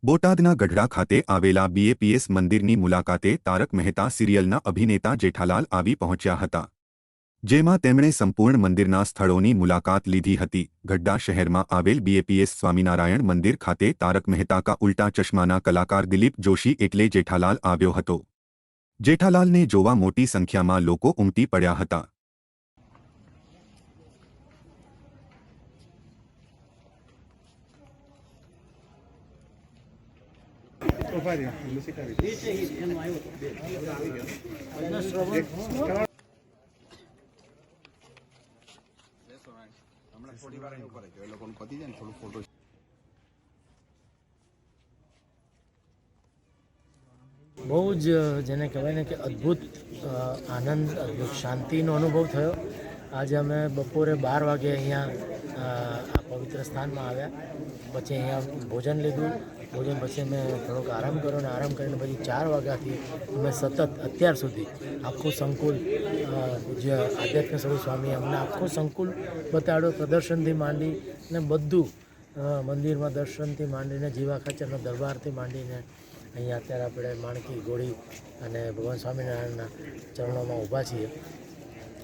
બોટાદના ગઢડા ખાતે આવેલા બીએપીએસ મંદિરની મુલાકાતે તારક મહેતા સિરિયલના અભિનેતા જેઠાલાલ આવી પહોંચ્યા હતા, જેમાં તેમણે સંપૂર્ણ મંદિરના સ્થળોની મુલાકાત લીધી હતી। ગઢડા શહેરમાં આવેલ બીએપીએસ સ્વામિનારાયણ મંદિર ખાતે તારક મહેતા કા ઉલ્ટા ચશ્માના કલાકાર દિલીપ જોશી એટલે જેઠાલાલ આવ્યો હતો। જેઠાલાલને જોવા મોટી સંખ્યામાં લોકો ઉમટી પડ્યા હતા। બહુ જ જેને કહેવાય ને કે અદ્ભુત આનંદ, અદ્ભુત શાંતિનો અનુભવ થયો। આજે અમે બપોરે 12 વાગે અહીંયા આ પવિત્ર સ્થાનમાં આવ્યા, પછી અહીંયા ભોજન લીધું। ભોજન પછી અમે થોડોક આરામ કર્યો અને આરામ કરીને પછી 4 વાગ્યાથી અમે સતત અત્યાર સુધી આખું સંકુલ પૂજ્ય આધ્યાત્મિક સ્વરૂપ સ્વામી અમને આખું સંકુલ બતાડ્યો, પ્રદર્શનથી માંડી ને બધું મંદિરમાં દર્શનથી માંડીને જીવા ખાચરના દરબારથી માંડીને અહીંયા અત્યારે આપણે માણકી ઘોડી અને ભગવાન સ્વામિનારાયણના ચરણોમાં ઊભા છીએ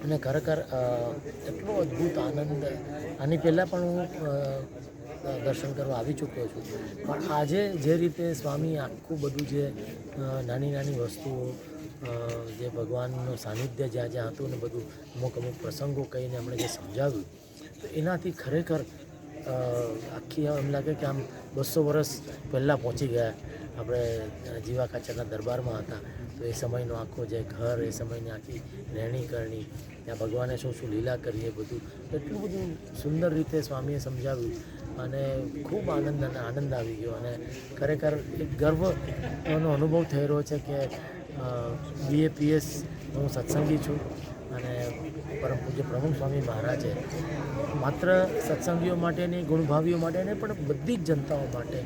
અને ખરેખર એટલો અદ્ભુત આનંદ। આની પહેલાં પણ હું દર્શન કરવા આવી ચૂક્યો છું, પણ આજે જે રીતે સ્વામી આખું બધું જે નાની નાની વસ્તુઓ જે ભગવાનનું સાનિધ્ય જ્યાં જ્યાં હતું ને બધું અમુક પ્રસંગો કહીને એમણે જે સમજાવ્યું, તો એનાથી ખરેખર આખી એમ લાગે કે આમ 200 વર્ષ પહેલાં પહોંચી ગયા। આપણે જીવા ખાચરના દરબારમાં હતા તો એ સમયનો આખો જે ઘર, એ સમયની આખી રહેણી કરણી, ત્યાં ભગવાને શું શું લીલા કરી, એ બધું એટલું બધું સુંદર રીતે સ્વામીએ સમજાવ્યું અને ખૂબ આનંદ આવી ગયો અને ખરેખર એક ગર્વનો અનુભવ થઈ રહ્યો છે કે બીએપીએસ હું સત્સંગી છું અને પરમ પૂજ્ય પ્રમુખ સ્વામી મહારાજે માત્ર સત્સંગીઓ માટે નહીં, ગુણભાવીઓ માટે નહીં, પણ બધી જ જનતાઓ માટે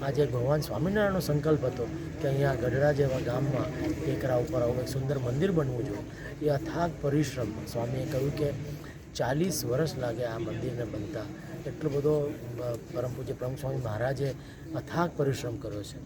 આજે ભગવાન સ્વામિનારાયણનો સંકલ્પ હતો કે અહીંયા ગઢડા જેવા ગામમાં ટેકરા ઉપર આવું એક સુંદર મંદિર બનવું જોઈએ। એ અથાગ પરિશ્રમ સ્વામીએ કહ્યું કે 40 વર્ષ લાગે આ મંદિરને બનતા, એટલો બધો પરમ પૂજ્ય પ્રમુખ સ્વામી મહારાજે અથાગ પરિશ્રમ કર્યો છે।